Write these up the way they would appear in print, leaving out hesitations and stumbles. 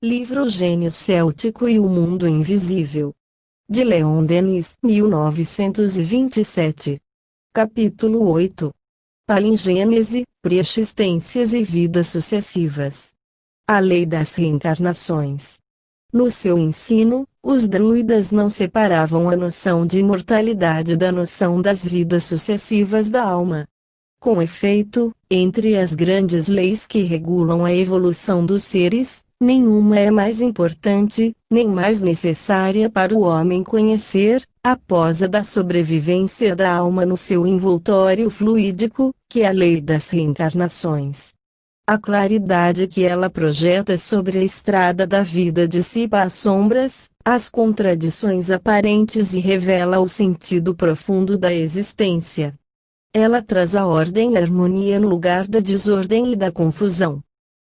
Livro O Gênio Céltico e o Mundo Invisível. De Leon Denis, 1927. Capítulo 8. Palingênese, Preexistências e Vidas Sucessivas. A Lei das Reencarnações. No seu ensino, os druidas não separavam a noção de imortalidade da noção das vidas sucessivas da alma. Com efeito, entre as grandes leis que regulam a evolução dos seres, nenhuma é mais importante, nem mais necessária para o homem conhecer, após a da sobrevivência da alma no seu envoltório fluídico, que a lei das reencarnações. A claridade que ela projeta sobre a estrada da vida dissipa as sombras, as contradições aparentes e revela o sentido profundo da existência. Ela traz a ordem e a harmonia no lugar da desordem e da confusão.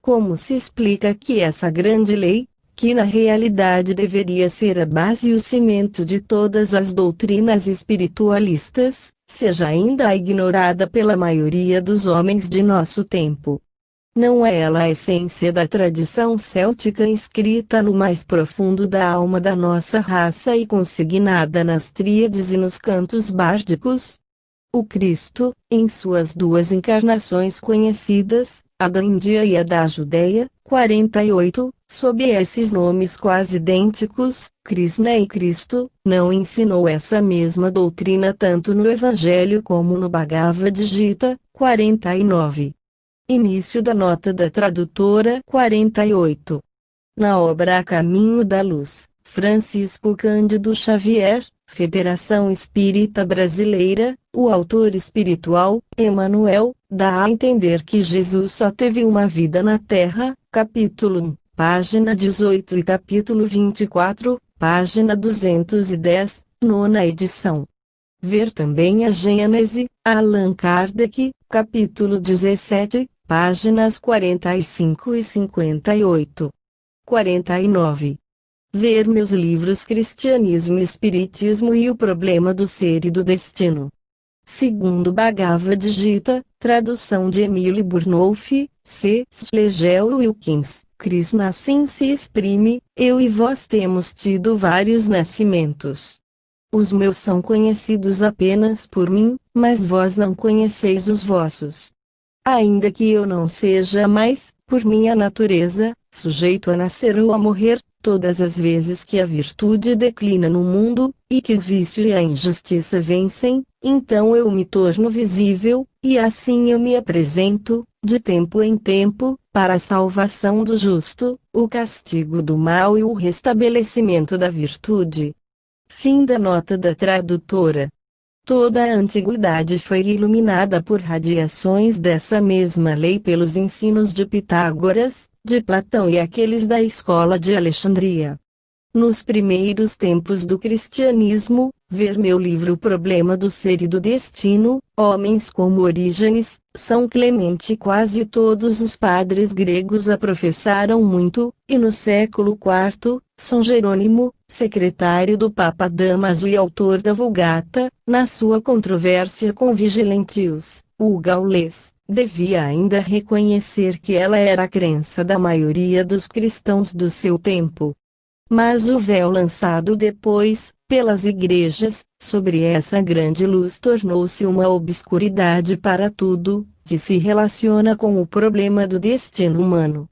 Como se explica que essa grande lei, que na realidade deveria ser a base e o cimento de todas as doutrinas espiritualistas, seja ainda ignorada pela maioria dos homens de nosso tempo? Não é ela a essência da tradição céltica inscrita no mais profundo da alma da nossa raça e consignada nas tríades e nos cantos bárdicos? O Cristo, em suas duas encarnações conhecidas, a da Índia e a da Judeia, 48, sob esses nomes quase idênticos, Krishna e Cristo, não ensinou essa mesma doutrina tanto no Evangelho como no Bhagavad Gita, 49. Início da nota da tradutora, 48. Na obra A Caminho da Luz, Francisco Cândido Xavier, Federação Espírita Brasileira, o autor espiritual, Emmanuel, dá a entender que Jesus só teve uma vida na Terra, capítulo 1, página 18 e capítulo 24, página 210, nona edição. Ver também a Gênese, Allan Kardec, capítulo 17, páginas 45 e 58. 49. Ver meus livros Cristianismo e Espiritismo e o Problema do Ser e do Destino. Segundo Bhagavad Gita, tradução de Emile Burnouf, C. Schlegel Wilkins, Krishna assim se exprime: eu e vós temos tido vários nascimentos. Os meus são conhecidos apenas por mim, mas vós não conheceis os vossos. Ainda que eu não seja mais, por minha natureza, sujeito a nascer ou a morrer, todas as vezes que a virtude declina no mundo, e que o vício e a injustiça vencem, então eu me torno visível, e assim eu me apresento, de tempo em tempo, para a salvação do justo, o castigo do mal e o restabelecimento da virtude. Fim da nota da tradutora. Toda a antiguidade foi iluminada por radiações dessa mesma lei pelos ensinos de Pitágoras, de Platão e aqueles da escola de Alexandria. Nos primeiros tempos do cristianismo, ver meu livro O Problema do Ser e do Destino, homens como Orígenes, São Clemente e quase todos os padres gregos a professaram muito, e no século IV, São Jerônimo, secretário do Papa Damaso e autor da Vulgata, na sua controvérsia com Vigilentius, o gaulês, devia ainda reconhecer que ela era a crença da maioria dos cristãos do seu tempo. Mas o véu lançado depois, pelas igrejas, sobre essa grande luz tornou-se uma obscuridade para tudo, que se relaciona com o problema do destino humano.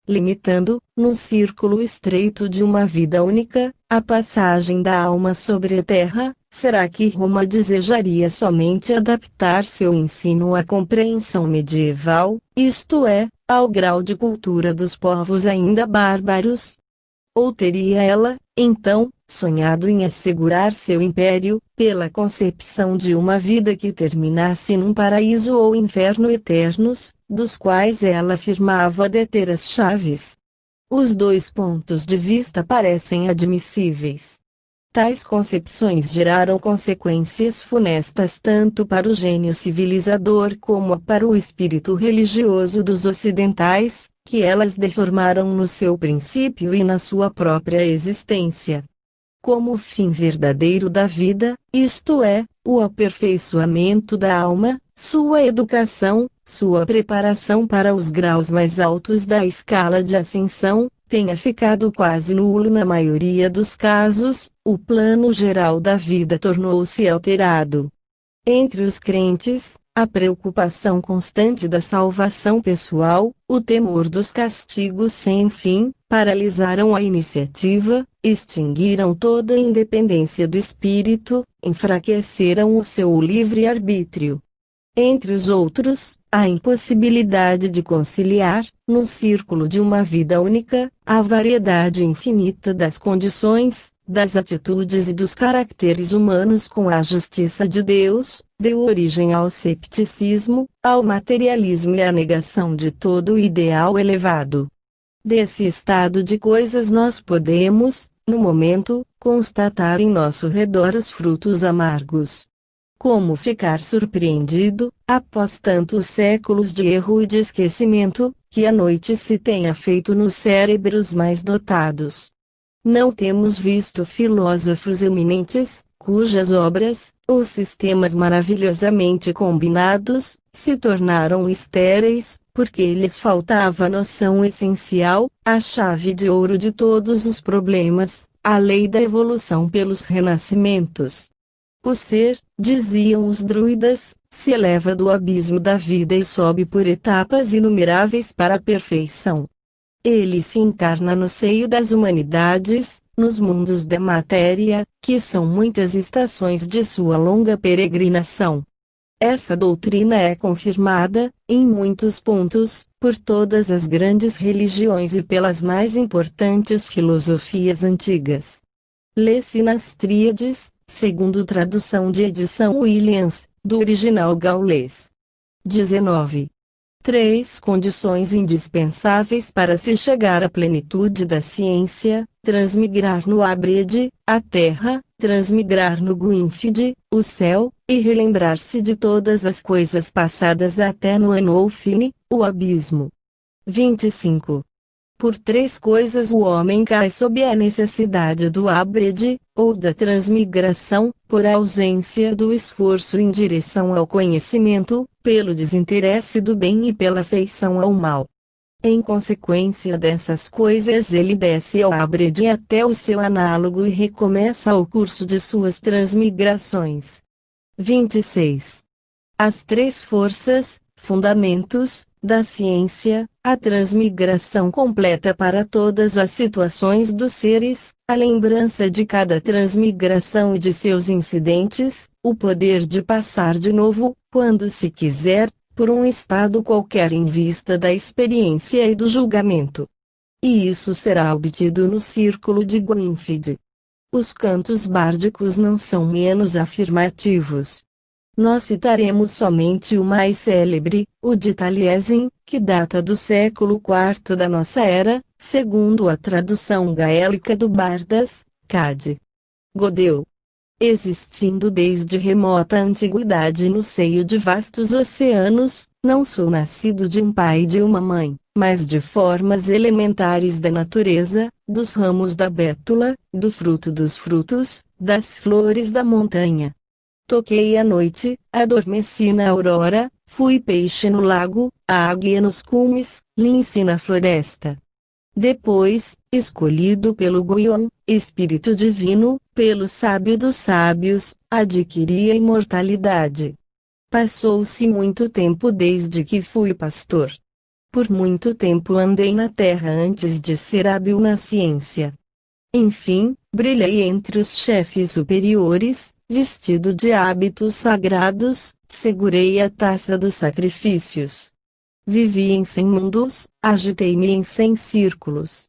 Limitando, no círculo estreito de uma vida única, a passagem da alma sobre a terra, será que Roma desejaria somente adaptar seu ensino à compreensão medieval, isto é, ao grau de cultura dos povos ainda bárbaros? Ou teria ela, então, sonhado em assegurar seu império, pela concepção de uma vida que terminasse num paraíso ou inferno eternos, dos quais ela afirmava deter as chaves? Os dois pontos de vista parecem admissíveis. Tais concepções geraram consequências funestas tanto para o gênio civilizador como para o espírito religioso dos ocidentais, que elas deformaram no seu princípio e na sua própria existência. Como o fim verdadeiro da vida, isto é, o aperfeiçoamento da alma, sua educação, sua preparação para os graus mais altos da escala de ascensão, tenha ficado quase nulo na maioria dos casos, o plano geral da vida tornou-se alterado. Entre os crentes, a preocupação constante da salvação pessoal, o temor dos castigos sem fim, paralisaram a iniciativa, extinguiram toda a independência do espírito, enfraqueceram o seu livre-arbítrio. Entre os outros, a impossibilidade de conciliar, no círculo de uma vida única, a variedade infinita das condições, das atitudes e dos caracteres humanos com a justiça de Deus, deu origem ao cepticismo, ao materialismo e à negação de todo o ideal elevado. Desse estado de coisas nós podemos, no momento, constatar em nosso redor os frutos amargos. Como ficar surpreendido, após tantos séculos de erro e de esquecimento, que a noite se tenha feito nos cérebros mais dotados. Não temos visto filósofos eminentes, cujas obras, os sistemas maravilhosamente combinados, se tornaram estéreis, porque lhes faltava a noção essencial, a chave de ouro de todos os problemas, a lei da evolução pelos renascimentos. O ser, diziam os druidas, se eleva do abismo da vida e sobe por etapas inumeráveis para a perfeição. Ele se encarna no seio das humanidades, nos mundos da matéria, que são muitas estações de sua longa peregrinação. Essa doutrina é confirmada, em muitos pontos, por todas as grandes religiões e pelas mais importantes filosofias antigas. Lê-se nas Tríades, segundo tradução de edição Williams, do original gaulês. 19. 3 condições indispensáveis para se chegar à plenitude da ciência: transmigrar no Abrede, a terra, transmigrar no Gwynfide, o céu, e relembrar-se de todas as coisas passadas até no Anolfine, o abismo. 25. Por 3 coisas o homem cai sob a necessidade do Abrede, ou da transmigração, por ausência do esforço em direção ao conhecimento, pelo desinteresse do bem e pela afeição ao mal. Em consequência dessas coisas ele desce ao Abrede até o seu análogo e recomeça o curso de suas transmigrações. 26. As 3 forças, fundamentos, da ciência, a transmigração completa para todas as situações dos seres, a lembrança de cada transmigração e de seus incidentes, o poder de passar de novo, quando se quiser, por um estado qualquer em vista da experiência e do julgamento. E isso será obtido no círculo de Gwynfide. Os cantos bárdicos não são menos afirmativos. Nós citaremos somente o mais célebre, o de Taliesin, que data do século IV da nossa era, segundo a tradução gaélica do Bardas, Cade. Godeu. Existindo desde remota antiguidade no seio de vastos oceanos, não sou nascido de um pai e de uma mãe, mas de formas elementares da natureza, dos ramos da bétula, do fruto dos frutos, das flores da montanha. Toquei à noite, adormeci na aurora, fui peixe no lago, águia nos cumes, lince na floresta. Depois, escolhido pelo Guion, Espírito Divino, pelo sábio dos sábios, adquiri a imortalidade. Passou-se muito tempo desde que fui pastor. Por muito tempo andei na terra antes de ser hábil na ciência. Enfim, brilhei entre os chefes superiores, vestido de hábitos sagrados, segurei a taça dos sacrifícios. Vivi em 100 mundos, agitei-me em 100 círculos.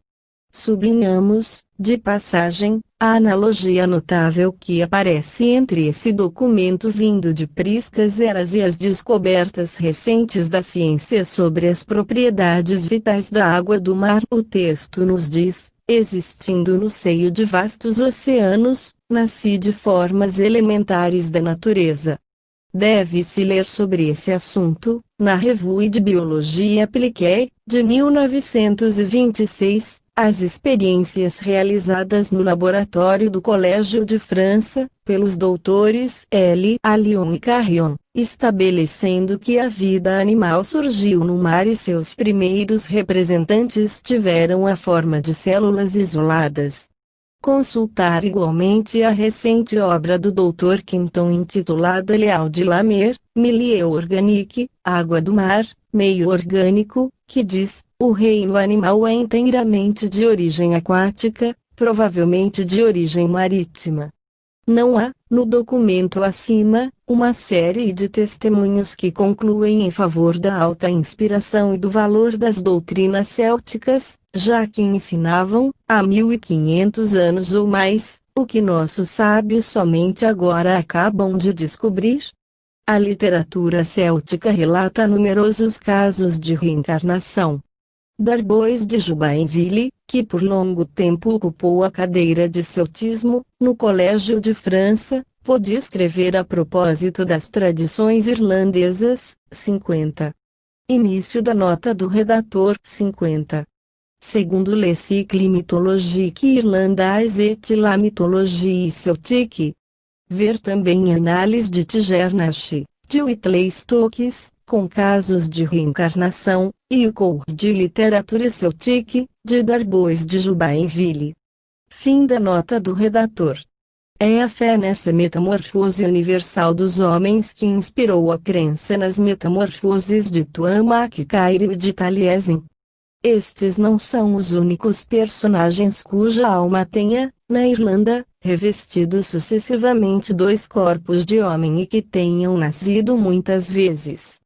Sublinhamos, de passagem, a analogia notável que aparece entre esse documento vindo de priscas eras e as descobertas recentes da ciência sobre as propriedades vitais da água do mar. O texto nos diz: existindo no seio de vastos oceanos, nasci de formas elementares da natureza. Deve-se ler sobre esse assunto, na Revue de Biologia Appliquée, de 1926, As experiências realizadas no laboratório do Colégio de França, pelos doutores L. Allion e Carrion, estabelecendo que a vida animal surgiu no mar e seus primeiros representantes tiveram a forma de células isoladas. Consultar igualmente a recente obra do Dr. Quinton intitulada Leal de Lamer, Milieu Organique, Água do Mar, Meio Orgânico, que diz: o reino animal é inteiramente de origem aquática, provavelmente de origem marítima. Não há, no documento acima, uma série de testemunhos que concluem em favor da alta inspiração e do valor das doutrinas célticas, já que ensinavam, há 1500 anos ou mais, o que nossos sábios somente agora acabam de descobrir? A literatura céltica relata numerosos casos de reencarnação. Darbois de Jubainville, que por longo tempo ocupou a cadeira de celtismo, no Colégio de França, pôde escrever a propósito das tradições irlandesas. 50. Início da nota do redator. 50. Segundo Le Cycle mythologique irlandais et la mythologie celtique. Ver também Análise de Tigernach, de Whitley Stokes, com casos de reencarnação, e o Cours de Literature Celtique, de Darbois de Jubainville. Fim da nota do redator. É a fé nessa metamorfose universal dos homens que inspirou a crença nas metamorfoses de Tuamac Cairo e de Taliesin. Estes não são os únicos personagens cuja alma tenha, na Irlanda, revestido sucessivamente dois corpos de homem e que tenham nascido muitas vezes.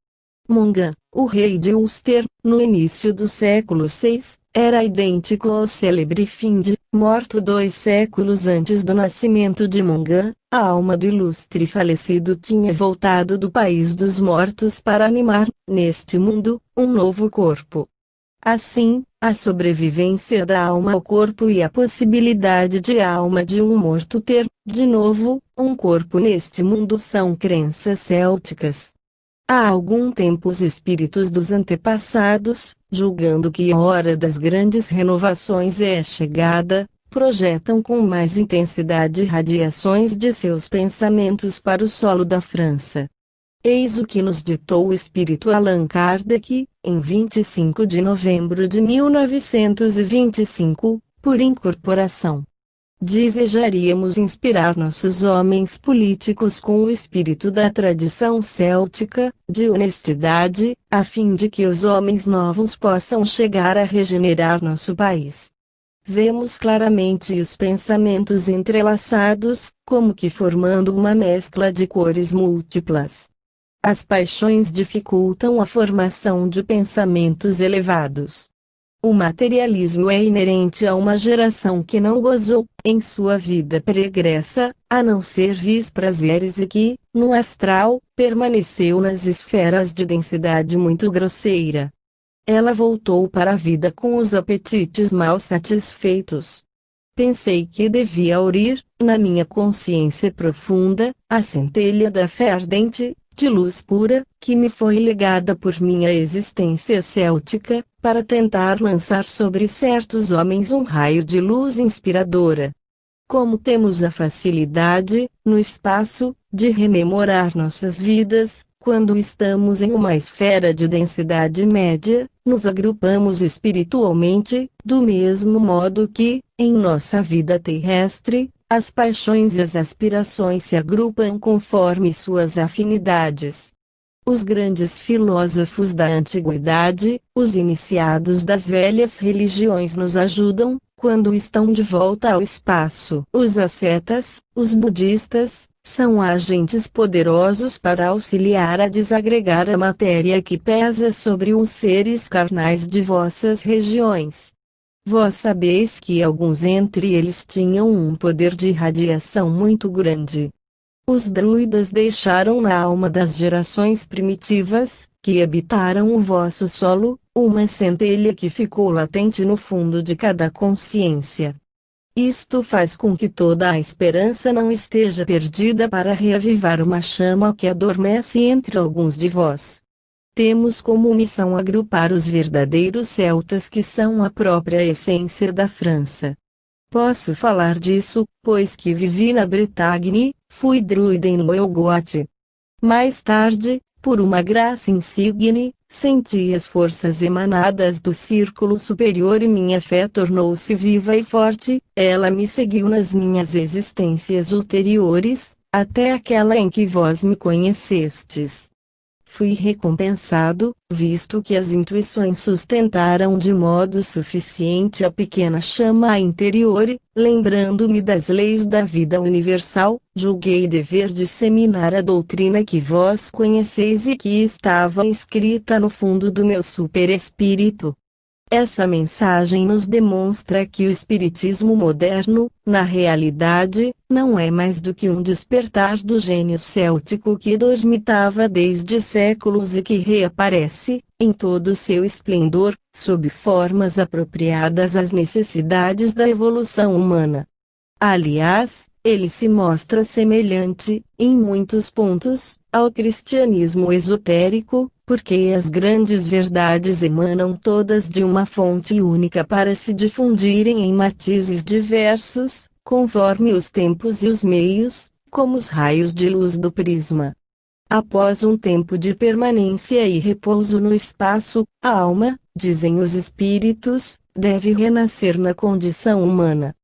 Mongan, o rei de Ulster, no início do século VI, era idêntico ao célebre Find, morto 2 séculos antes do nascimento de Mongan. A alma do ilustre falecido tinha voltado do país dos mortos para animar, neste mundo, um novo corpo. Assim, a sobrevivência da alma ao corpo e a possibilidade de a alma de um morto ter, de novo, um corpo neste mundo são crenças célticas. Há algum tempo os espíritos dos antepassados, julgando que a hora das grandes renovações é chegada, projetam com mais intensidade radiações de seus pensamentos para o solo da França. Eis o que nos ditou o espírito Allan Kardec, em 25 de novembro de 1925, por incorporação. Desejaríamos inspirar nossos homens políticos com o espírito da tradição céltica, de honestidade, a fim de que os homens novos possam chegar a regenerar nosso país. Vemos claramente os pensamentos entrelaçados, como que formando uma mescla de cores múltiplas. As paixões dificultam a formação de pensamentos elevados. O materialismo é inerente a uma geração que não gozou, em sua vida pregressa, a não ser vis prazeres e que, no astral, permaneceu nas esferas de densidade muito grosseira. Ela voltou para a vida com os apetites mal satisfeitos. Pensei que devia aurir, na minha consciência profunda, a centelha da fé ardente, de luz pura, que me foi legada por minha existência céltica, para tentar lançar sobre certos homens um raio de luz inspiradora. Como temos a facilidade, no espaço, de rememorar nossas vidas, quando estamos em uma esfera de densidade média, nos agrupamos espiritualmente, do mesmo modo que, em nossa vida terrestre, as paixões e as aspirações se agrupam conforme suas afinidades. Os grandes filósofos da antiguidade, os iniciados das velhas religiões nos ajudam, quando estão de volta ao espaço. Os ascetas, os budistas, são agentes poderosos para auxiliar a desagregar a matéria que pesa sobre os seres carnais de vossas regiões. Vós sabeis que alguns entre eles tinham um poder de radiação muito grande. Os druidas deixaram na alma das gerações primitivas, que habitaram o vosso solo, uma centelha que ficou latente no fundo de cada consciência. Isto faz com que toda a esperança não esteja perdida para reavivar uma chama que adormece entre alguns de vós. temos como missão agrupar os verdadeiros celtas que são a própria essência da França. Posso falar disso, pois que vivi na Bretagne, fui druida em Loelgoth. Mais tarde, por uma graça insigne, senti as forças emanadas do círculo superior e minha fé tornou-se viva e forte. Ela me seguiu nas minhas existências ulteriores, até aquela em que vós me conhecestes. Fui recompensado, visto que as intuições sustentaram de modo suficiente a pequena chama interior, lembrando-me das leis da vida universal, julguei dever disseminar a doutrina que vós conheceis e que estava escrita no fundo do meu superespírito. Essa mensagem nos demonstra que o espiritismo moderno, na realidade, não é mais do que um despertar do gênio céltico que dormitava desde séculos e que reaparece, em todo seu esplendor, sob formas apropriadas às necessidades da evolução humana. Aliás, ele se mostra semelhante, em muitos pontos, ao cristianismo esotérico, porque as grandes verdades emanam todas de uma fonte única para se difundirem em matizes diversos, conforme os tempos e os meios, como os raios de luz do prisma. Após um tempo de permanência e repouso no espaço, a alma, dizem os espíritos, deve renascer na condição humana.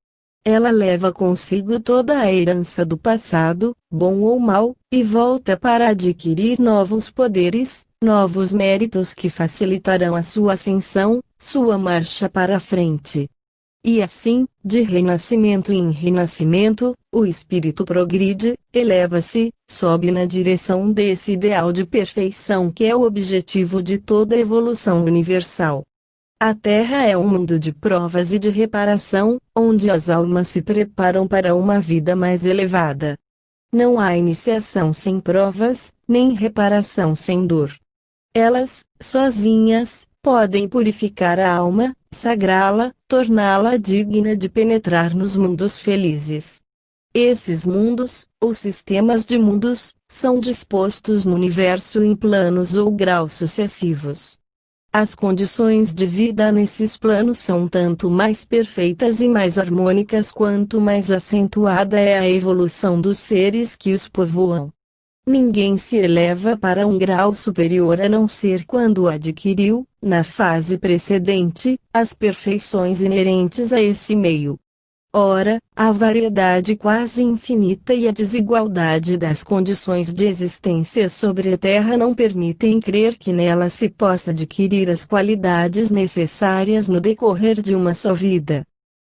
Ela leva consigo toda a herança do passado, bom ou mau, e volta para adquirir novos poderes, novos méritos que facilitarão a sua ascensão, sua marcha para a frente. E assim, de renascimento em renascimento, o espírito progride, eleva-se, sobe na direção desse ideal de perfeição que é o objetivo de toda evolução universal. A Terra é um mundo de provas e de reparação, onde as almas se preparam para uma vida mais elevada. Não há iniciação sem provas, nem reparação sem dor. Elas, sozinhas, podem purificar a alma, sagrá-la, torná-la digna de penetrar nos mundos felizes. Esses mundos, ou sistemas de mundos, são dispostos no universo em planos ou graus sucessivos. As condições de vida nesses planos são tanto mais perfeitas e mais harmônicas quanto mais acentuada é a evolução dos seres que os povoam. Ninguém se eleva para um grau superior a não ser quando adquiriu, na fase precedente, as perfeições inerentes a esse meio. Ora, a variedade quase infinita e a desigualdade das condições de existência sobre a Terra não permitem crer que nela se possa adquirir as qualidades necessárias no decorrer de uma só vida.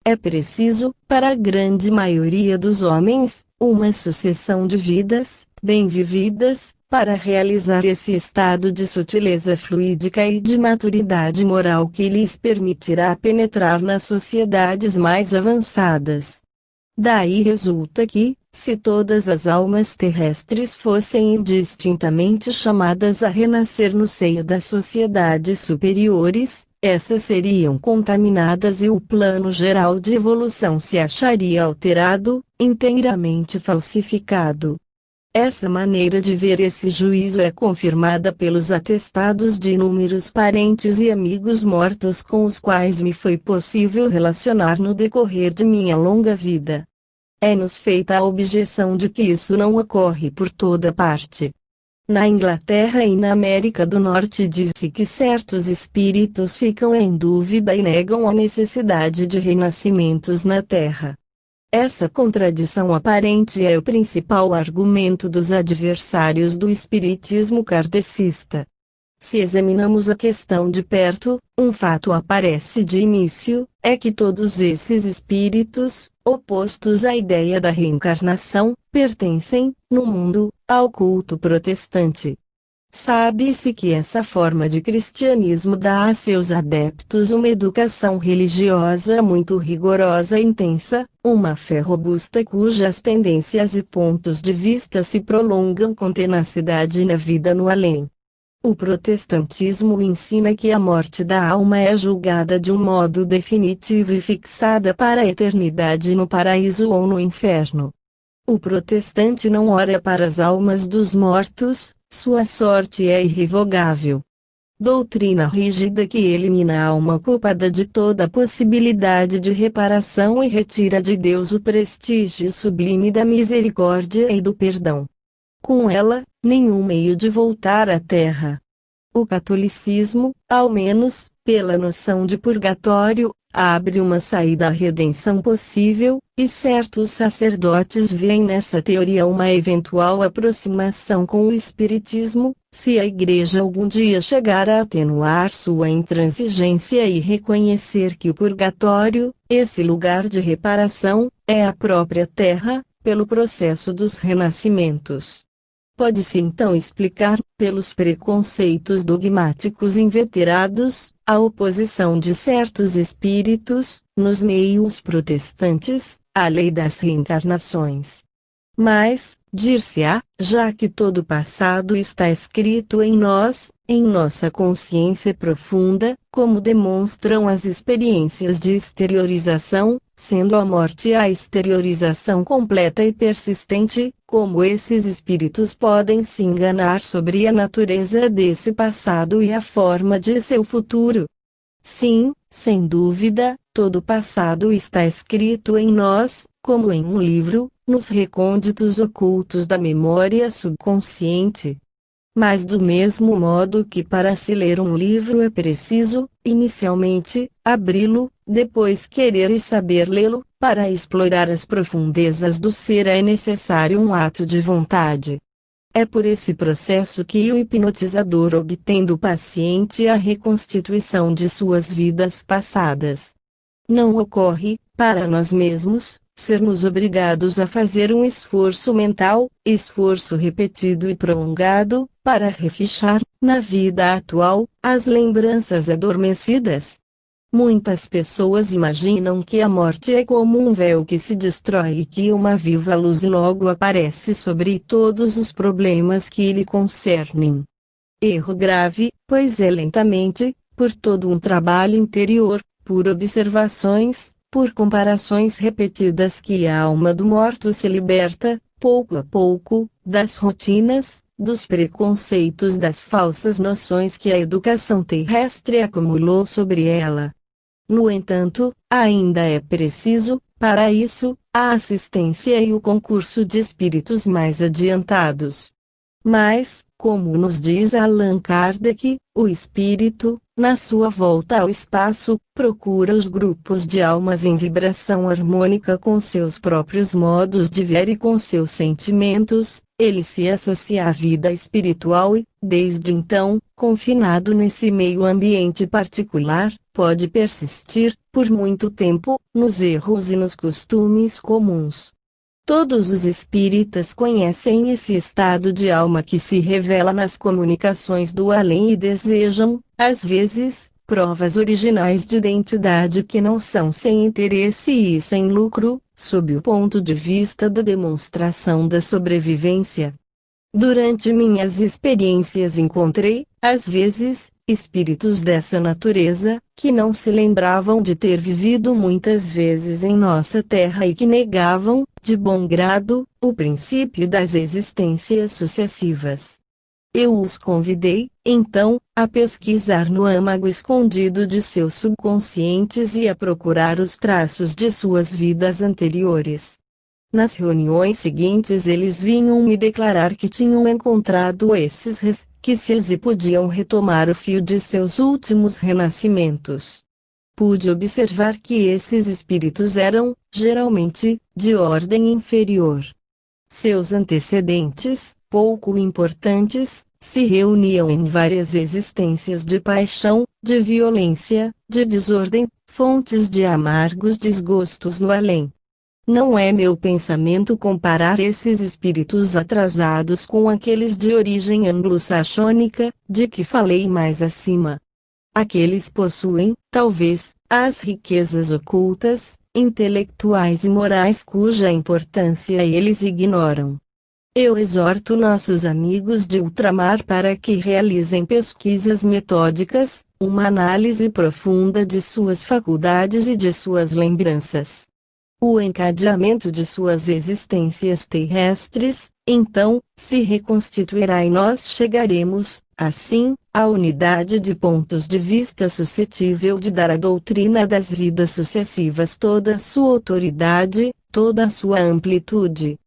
É preciso, para a grande maioria dos homens, uma sucessão de vidas, bem vividas, para realizar esse estado de sutileza fluídica e de maturidade moral que lhes permitirá penetrar nas sociedades mais avançadas. Daí resulta que, se todas as almas terrestres fossem indistintamente chamadas a renascer no seio das sociedades superiores, essas seriam contaminadas e o plano geral de evolução se acharia alterado, inteiramente falsificado. Essa maneira de ver esse juízo é confirmada pelos atestados de inúmeros parentes e amigos mortos com os quais me foi possível relacionar no decorrer de minha longa vida. É-nos feita a objeção de que isso não ocorre por toda parte. Na Inglaterra e na América do Norte diz-se que certos espíritos ficam em dúvida e negam a necessidade de renascimentos na Terra. Essa contradição aparente é o principal argumento dos adversários do espiritismo kardecista. Se examinamos a questão de perto, um fato aparece de início, é que todos esses espíritos, opostos à ideia da reencarnação, pertencem, no mundo, ao culto protestante. Sabe-se que essa forma de cristianismo dá a seus adeptos uma educação religiosa muito rigorosa e intensa, uma fé robusta cujas tendências e pontos de vista se prolongam com tenacidade na vida no além. O protestantismo ensina que a morte da alma é julgada de um modo definitivo e fixada para a eternidade no paraíso ou no inferno. O protestante não ora para as almas dos mortos, sua sorte é irrevogável. doutrina rígida que elimina a alma culpada de toda possibilidade de reparação e retira de Deus o prestígio sublime da misericórdia e do perdão. Com ela, nenhum meio de voltar à terra. O catolicismo, ao menos, pela noção de purgatório, abre uma saída à redenção possível, e certos sacerdotes veem nessa teoria uma eventual aproximação com o Espiritismo, se a Igreja algum dia chegar a atenuar sua intransigência e reconhecer que o purgatório, esse lugar de reparação, é a própria terra, pelo processo dos renascimentos. Pode-se então explicar, pelos preconceitos dogmáticos inveterados, a oposição de certos espíritos, nos meios protestantes, à lei das reencarnações. Mas, dir-se-á, já que todo o passado está escrito em nós, em nossa consciência profunda, como demonstram as experiências de exteriorização, sendo a morte a exteriorização completa e persistente, como esses espíritos podem se enganar sobre a natureza desse passado e a forma de seu futuro? Sim, sem dúvida, todo o passado está escrito em nós, como em um livro, nos recônditos ocultos da memória subconsciente. Mas do mesmo modo que para se ler um livro é preciso, inicialmente, abri-lo, depois querer e saber lê-lo, para explorar as profundezas do ser é necessário um ato de vontade. É por esse processo que o hipnotizador obtém do paciente a reconstituição de suas vidas passadas. Não ocorre, para nós mesmos, sermos obrigados a fazer um esforço mental, esforço repetido e prolongado, para refichar, na vida atual, as lembranças adormecidas. Muitas pessoas imaginam que a morte é como um véu que se destrói e que uma viva luz logo aparece sobre todos os problemas que lhe concernem. Erro grave, pois é lentamente, por todo um trabalho interior, por observações, por comparações repetidas que a alma do morto se liberta, pouco a pouco, das rotinas, dos preconceitos, das falsas noções que a educação terrestre acumulou sobre ela. No entanto, ainda é preciso, para isso, a assistência e o concurso de espíritos mais adiantados. Mas, como nos diz Allan Kardec, o espírito, na sua volta ao espaço, procura os grupos de almas em vibração harmônica com seus próprios modos de ver e com seus sentimentos, ele se associa à vida espiritual e, desde então, confinado nesse meio ambiente particular, pode persistir, por muito tempo, nos erros e nos costumes comuns. Todos os espíritas conhecem esse estado de alma que se revela nas comunicações do além e desejam, às vezes, provas originais de identidade que não são sem interesse e sem lucro, sob o ponto de vista da demonstração da sobrevivência. Durante minhas experiências encontrei, às vezes, espíritos dessa natureza, que não se lembravam de ter vivido muitas vezes em nossa terra e que negavam, de bom grado, o princípio das existências sucessivas. Eu os convidei, então, a pesquisar no âmago escondido de seus subconscientes e a procurar os traços de suas vidas anteriores. Nas reuniões seguintes eles vinham me declarar que tinham encontrado esses resquícios e podiam retomar o fio de seus últimos renascimentos. Pude observar que esses espíritos eram, geralmente, de ordem inferior. Seus antecedentes, pouco importantes, se reuniam em várias existências de paixão, de violência, de desordem, fontes de amargos desgostos no além. Não é meu pensamento comparar esses espíritos atrasados com aqueles de origem anglo-saxônica, de que falei mais acima. Aqueles possuem, talvez, as riquezas ocultas, intelectuais e morais cuja importância eles ignoram. Eu exorto nossos amigos de ultramar para que realizem pesquisas metódicas, uma análise profunda de suas faculdades e de suas lembranças. O encadeamento de suas existências terrestres, Então, se reconstituirá e nós chegaremos, assim, à unidade de pontos de vista suscetível de dar à doutrina das vidas sucessivas toda a sua autoridade, toda a sua amplitude.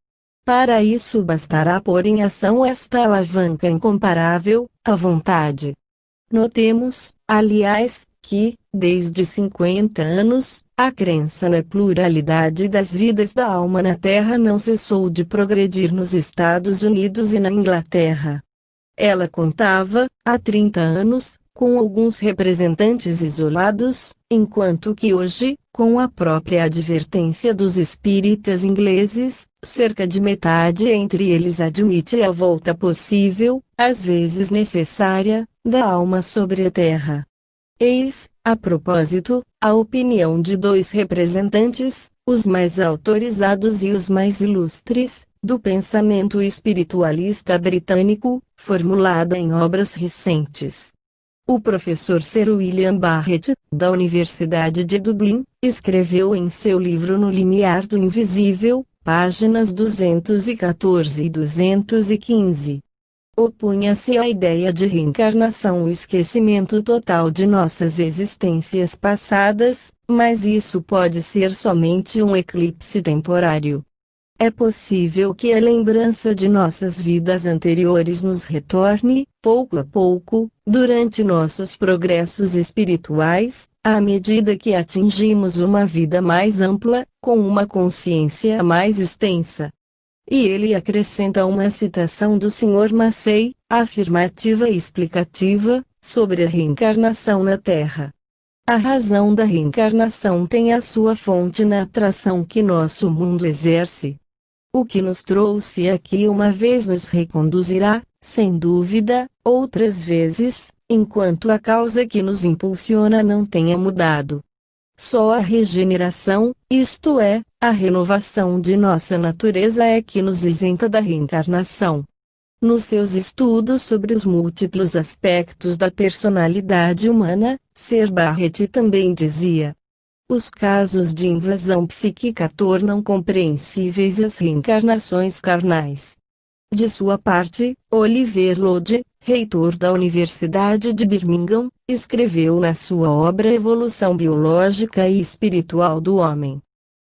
Para isso bastará pôr em ação esta alavanca incomparável, a vontade. Notemos, aliás, que, desde 50 anos, a crença na pluralidade das vidas da alma na Terra não cessou de progredir nos Estados Unidos e na Inglaterra. Ela contava, há 30 anos, com alguns representantes isolados, enquanto que hoje, com a própria advertência dos espíritas ingleses, cerca de metade entre eles admite a volta possível, às vezes necessária, da alma sobre a Terra. Eis, a propósito, a opinião de dois representantes, os mais autorizados e os mais ilustres, do pensamento espiritualista britânico, formulada em obras recentes. O professor Sir William Barrett, da Universidade de Dublin, escreveu em seu livro No Limiar do Invisível, páginas 214 e 215. Opunha-se à ideia de reencarnação o esquecimento total de nossas existências passadas, mas isso pode ser somente um eclipse temporário. É possível que a lembrança de nossas vidas anteriores nos retorne, pouco a pouco, durante nossos progressos espirituais, à medida que atingimos uma vida mais ampla, com uma consciência mais extensa. E ele acrescenta uma citação do Sr. Massey, afirmativa e explicativa, sobre a reencarnação na Terra. A razão da reencarnação tem a sua fonte na atração que nosso mundo exerce. O que nos trouxe aqui uma vez nos reconduzirá, sem dúvida, outras vezes, enquanto a causa que nos impulsiona não tenha mudado. Só a regeneração, isto é, a renovação de nossa natureza é que nos isenta da reencarnação. Nos seus estudos sobre os múltiplos aspectos da personalidade humana, Sir Barrett também dizia: os casos de invasão psíquica tornam compreensíveis as reencarnações carnais. De sua parte, Oliver Lodge, reitor da Universidade de Birmingham, escreveu na sua obra Evolução Biológica e Espiritual do Homem.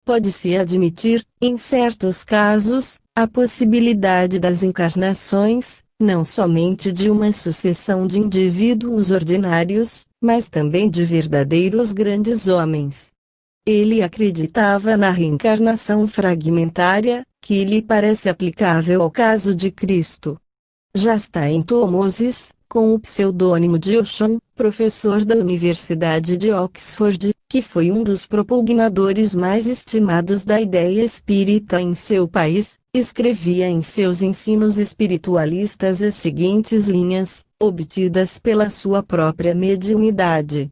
Pode-se admitir, em certos casos, a possibilidade das encarnações, não somente de uma sucessão de indivíduos ordinários, mas também de verdadeiros grandes homens. Ele acreditava na reencarnação fragmentária, que lhe parece aplicável ao caso de Cristo. Jacinto Moses, com o pseudônimo de Oshon, professor da Universidade de Oxford, que foi um dos propugnadores mais estimados da ideia espírita em seu país, escrevia em seus ensinos espiritualistas as seguintes linhas, obtidas pela sua própria mediunidade.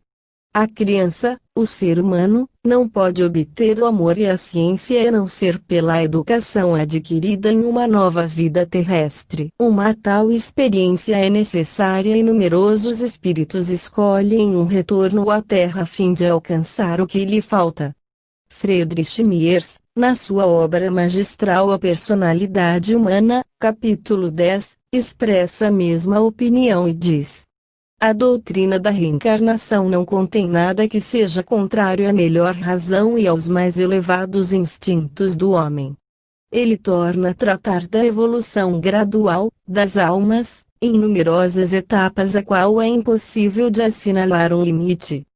A criança, o ser humano, não pode obter o amor e a ciência a não ser pela educação adquirida em uma nova vida terrestre. Uma tal experiência é necessária e numerosos espíritos escolhem um retorno à Terra a fim de alcançar o que lhe falta. Friedrich Miers, na sua obra magistral A Personalidade Humana, capítulo 10, expressa a mesma opinião e diz: a doutrina da reencarnação não contém nada que seja contrário à melhor razão e aos mais elevados instintos do homem. Ele torna a tratar da evolução gradual, das almas, em numerosas etapas a qual é impossível de assinalar um limite.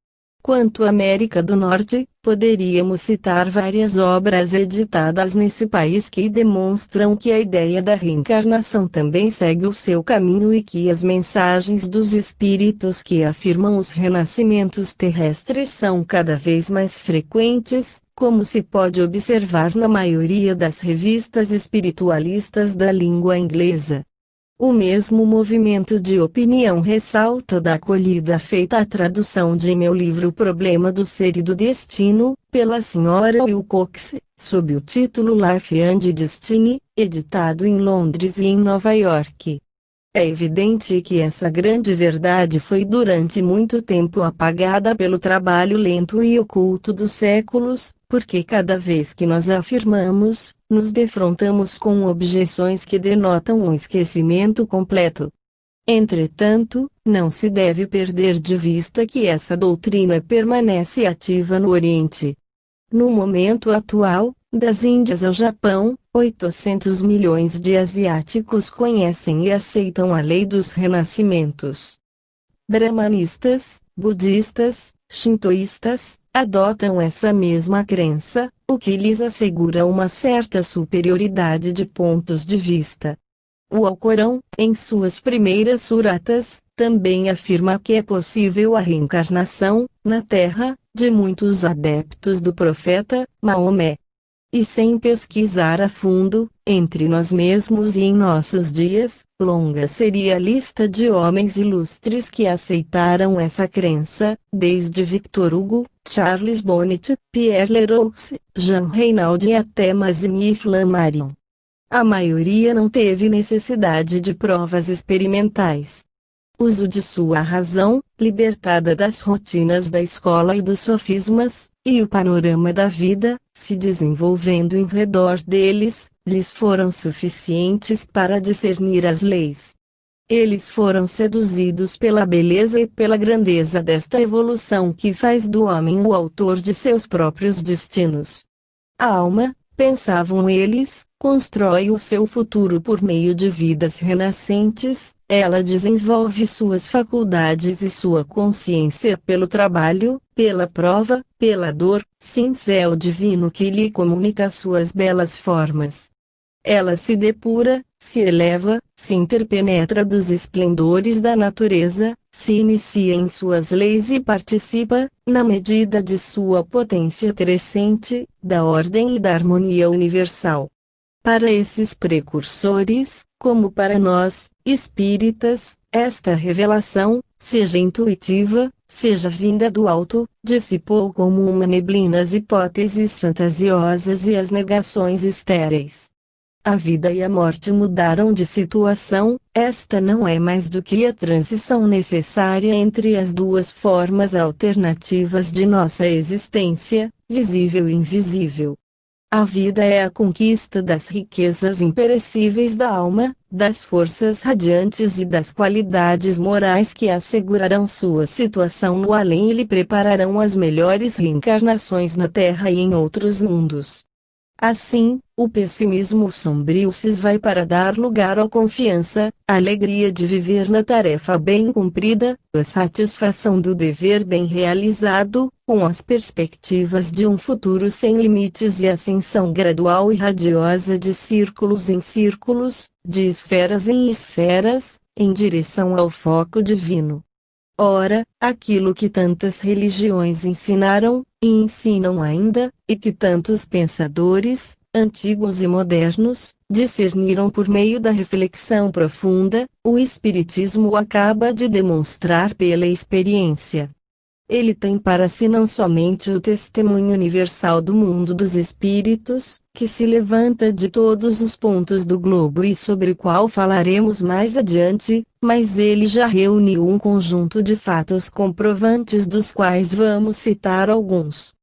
Quanto à América do Norte, poderíamos citar várias obras editadas nesse país que demonstram que a ideia da reencarnação também segue o seu caminho e que as mensagens dos espíritos que afirmam os renascimentos terrestres são cada vez mais frequentes, como se pode observar na maioria das revistas espiritualistas da língua inglesa. O mesmo movimento de opinião ressalta da acolhida feita à tradução de meu livro O Problema do Ser e do Destino, pela Sra. Wilcox, sob o título Life and Destiny, editado em Londres e em Nova York. É evidente que essa grande verdade foi durante muito tempo apagada pelo trabalho lento e oculto dos séculos, porque cada vez que nós a afirmamos, nos defrontamos com objeções que denotam um esquecimento completo. Entretanto, não se deve perder de vista que essa doutrina permanece ativa no Oriente. No momento atual, das Índias ao Japão, 800 milhões de asiáticos conhecem e aceitam a lei dos renascimentos. Brahmanistas, budistas, shintoístas, adotam essa mesma crença, o que lhes assegura uma certa superioridade de pontos de vista. O Alcorão, em suas primeiras suratas, também afirma que é possível a reencarnação, na Terra, de muitos adeptos do profeta, Maomé. E sem pesquisar a fundo, entre nós mesmos e em nossos dias, longa seria a lista de homens ilustres que aceitaram essa crença, desde Victor Hugo, Charles Bonnet, Pierre Leroux, Jean Reynaud e até Mazini Flammarion. A maioria não teve necessidade de provas experimentais. Uso de sua razão, libertada das rotinas da escola e dos sofismas, e o panorama da vida, se desenvolvendo em redor deles, lhes foram suficientes para discernir as leis. Eles foram seduzidos pela beleza e pela grandeza desta evolução que faz do homem o autor de seus próprios destinos. A alma, pensavam eles, constrói o seu futuro por meio de vidas renascentes, ela desenvolve suas faculdades e sua consciência pelo trabalho, pela prova, pela dor, cincel divino que lhe comunica suas belas formas. Ela se depura, se eleva, se interpenetra dos esplendores da natureza, se inicia em suas leis e participa, na medida de sua potência crescente, da ordem e da harmonia universal. Para esses precursores, como para nós, espíritas, esta revelação, seja intuitiva, seja vinda do alto, dissipou como uma neblina as hipóteses fantasiosas e as negações estéreis. A vida e a morte mudaram de situação, esta não é mais do que a transição necessária entre as duas formas alternativas de nossa existência, visível e invisível. A vida é a conquista das riquezas imperecíveis da alma, das forças radiantes e das qualidades morais que assegurarão sua situação no além e lhe prepararão as melhores reencarnações na Terra e em outros mundos. Assim, o pessimismo sombrio se esvai para dar lugar à confiança, à alegria de viver na tarefa bem cumprida, a satisfação do dever bem realizado, com as perspectivas de um futuro sem limites e ascensão gradual e radiosa de círculos em círculos, de esferas em esferas, em direção ao foco divino. Ora, aquilo que tantas religiões ensinaram, e ensinam ainda, e que tantos pensadores, antigos e modernos, discerniram por meio da reflexão profunda, o Espiritismo acaba de demonstrar pela experiência. Ele tem para si não somente o testemunho universal do mundo dos espíritos, que se levanta de todos os pontos do globo e sobre o qual falaremos mais adiante, mas ele já reuniu um conjunto de fatos comprovantes dos quais vamos citar alguns.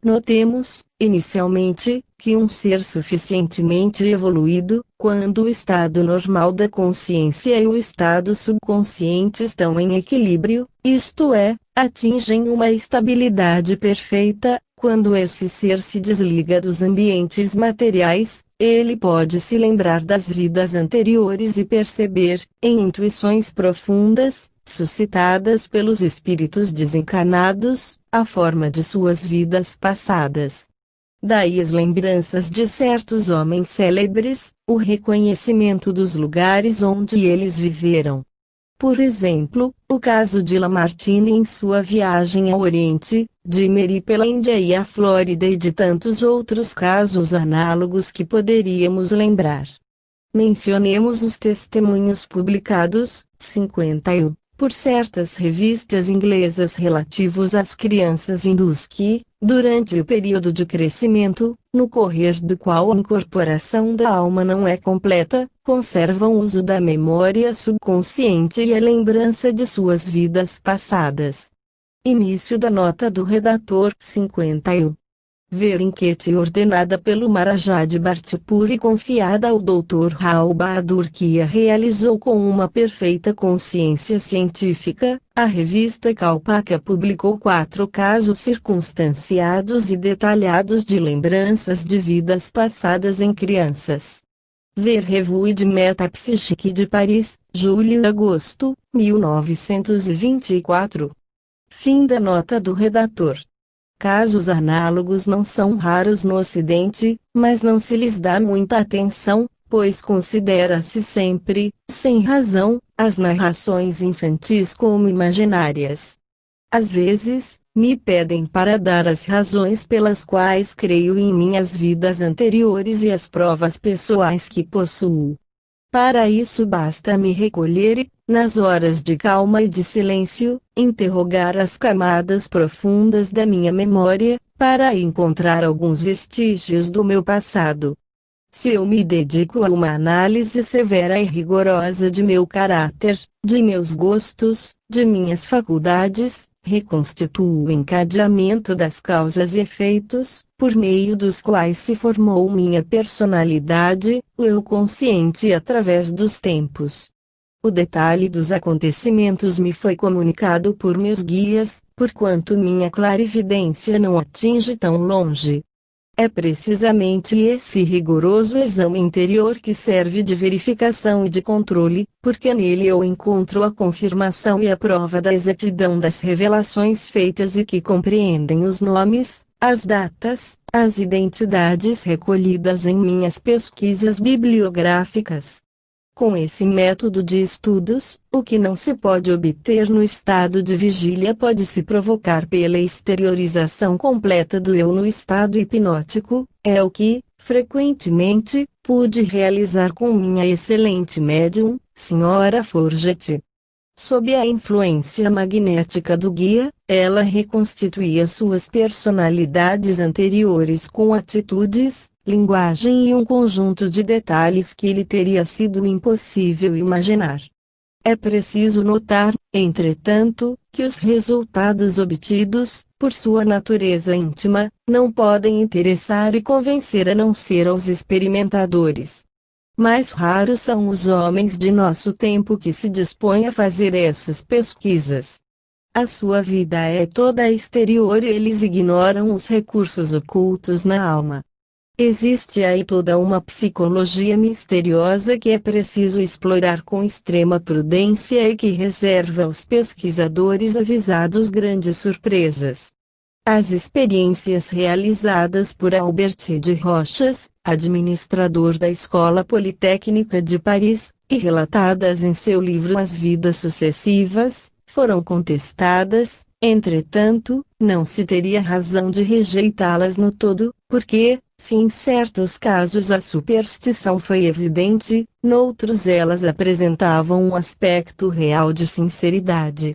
Notemos, inicialmente, que um ser suficientemente evoluído, quando o estado normal da consciência e o estado subconsciente estão em equilíbrio, isto é, atingem uma estabilidade perfeita, quando esse ser se desliga dos ambientes materiais, ele pode se lembrar das vidas anteriores e perceber, em intuições profundas, suscitadas pelos espíritos desencarnados, a forma de suas vidas passadas. Daí as lembranças de certos homens célebres, o reconhecimento dos lugares onde eles viveram. Por exemplo, o caso de Lamartine em sua viagem ao Oriente, de Meri pela Índia e a Flórida e de tantos outros casos análogos que poderíamos lembrar. Mencionemos os testemunhos publicados, 51, por certas revistas inglesas relativos às crianças hindus que, durante o período de crescimento, no correr do qual a incorporação da alma não é completa, conservam o uso da memória subconsciente e a lembrança de suas vidas passadas. Início da nota do redator 51. Ver enquete ordenada pelo Maharaja de Bhartpur e confiada ao Dr. Rao Bahadur, que a realizou com uma perfeita consciência científica, a revista Kalpaka publicou 4 casos circunstanciados e detalhados de lembranças de vidas passadas em crianças. Ver Revue de Metapsychique de Paris, julho e agosto, 1924. Fim da nota do redator. Casos análogos não são raros no Ocidente, mas não se lhes dá muita atenção, pois considera-se sempre, sem razão, as narrações infantis como imaginárias. Às vezes, me pedem para dar as razões pelas quais creio em minhas vidas anteriores e as provas pessoais que possuo. Para isso basta me recolher e, nas horas de calma e de silêncio, interrogar as camadas profundas da minha memória, para encontrar alguns vestígios do meu passado. Se eu me dedico a uma análise severa e rigorosa de meu caráter, de meus gostos, de minhas faculdades, reconstituo o encadeamento das causas e efeitos, por meio dos quais se formou minha personalidade, o eu consciente através dos tempos. O detalhe dos acontecimentos me foi comunicado por meus guias, porquanto minha clarividência não atinge tão longe. É precisamente esse rigoroso exame interior que serve de verificação e de controle, porque nele eu encontro a confirmação e a prova da exatidão das revelações feitas e que compreendem os nomes, as datas, as identidades recolhidas em minhas pesquisas bibliográficas. Com esse método de estudos, o que não se pode obter no estado de vigília pode-se provocar pela exteriorização completa do eu no estado hipnótico, é o que, frequentemente, pude realizar com minha excelente médium, Sra. Forget. Sob a influência magnética do guia, ela reconstituía suas personalidades anteriores com atitudes, linguagem e um conjunto de detalhes que lhe teria sido impossível imaginar. É preciso notar, entretanto, que os resultados obtidos, por sua natureza íntima, não podem interessar e convencer a não ser aos experimentadores. Mais raros são os homens de nosso tempo que se dispõem a fazer essas pesquisas. A sua vida é toda exterior e eles ignoram os recursos ocultos na alma. Existe aí toda uma psicologia misteriosa que é preciso explorar com extrema prudência e que reserva aos pesquisadores avisados grandes surpresas. As experiências realizadas por Albert de Rochas, administrador da Escola Politécnica de Paris, e relatadas em seu livro As Vidas Sucessivas, foram contestadas. Entretanto, não se teria razão de rejeitá-las no todo, porque, se em certos casos a superstição foi evidente, noutros elas apresentavam um aspecto real de sinceridade.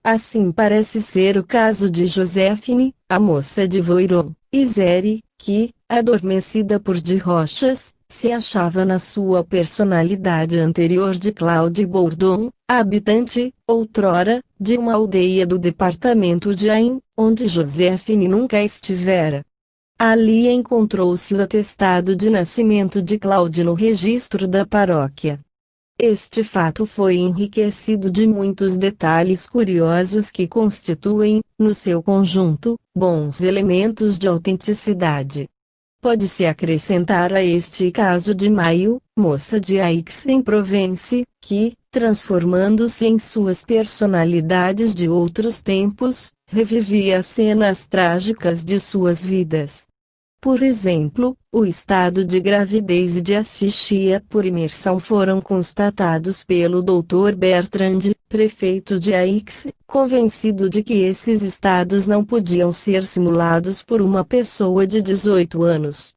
Assim parece ser o caso de Joséphine, a moça de Voiron, Isère, que, adormecida por de Rochas, se achava na sua personalidade anterior de Claude Bourdon, habitante, outrora, de uma aldeia do departamento de Ain, onde Joséphine nunca estivera. Ali encontrou-se o atestado de nascimento de Claude no registro da paróquia. Este fato foi enriquecido de muitos detalhes curiosos que constituem, no seu conjunto, bons elementos de autenticidade. Pode-se acrescentar a este caso de Maio, moça de Aix-en-Provence, que, transformando-se em suas personalidades de outros tempos, revivia as cenas trágicas de suas vidas. Por exemplo, o estado de gravidez e de asfixia por imersão foram constatados pelo Dr. Bertrand, prefeito de Aix, convencido de que esses estados não podiam ser simulados por uma pessoa de 18 anos.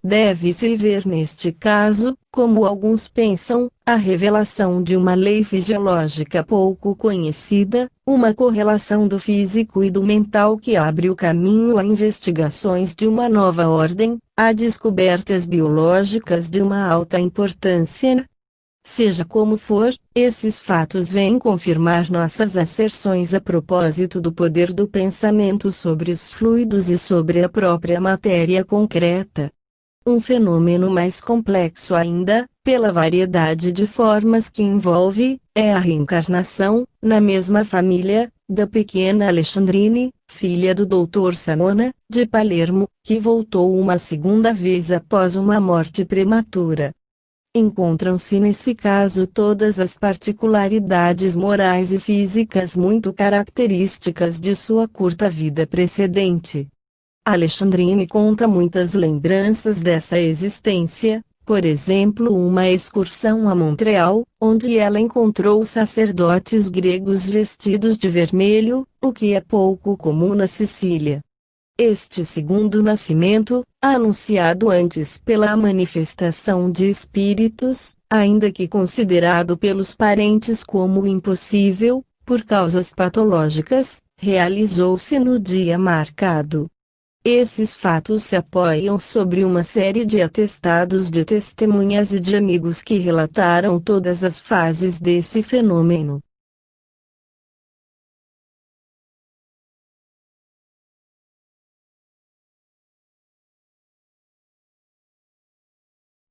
Deve-se ver neste caso, como alguns pensam, a revelação de uma lei fisiológica pouco conhecida, uma correlação do físico e do mental que abre o caminho a investigações de uma nova ordem, a descobertas biológicas de uma alta importância. Seja como for, esses fatos vêm confirmar nossas asserções a propósito do poder do pensamento sobre os fluidos e sobre a própria matéria concreta. Um fenômeno mais complexo ainda, pela variedade de formas que envolve, é a reencarnação, na mesma família, da pequena Alexandrine, filha do Dr. Savona, de Palermo, que voltou uma segunda vez após uma morte prematura. Encontram-se nesse caso todas as particularidades morais e físicas muito características de sua curta vida precedente. Alexandrine conta muitas lembranças dessa existência, por exemplo uma excursão a Montreal, onde ela encontrou sacerdotes gregos vestidos de vermelho, o que é pouco comum na Sicília. Este segundo nascimento, anunciado antes pela manifestação de espíritos, ainda que considerado pelos parentes como impossível, por causas patológicas, realizou-se no dia marcado. Esses fatos se apoiam sobre uma série de atestados de testemunhas e de amigos que relataram todas as fases desse fenômeno.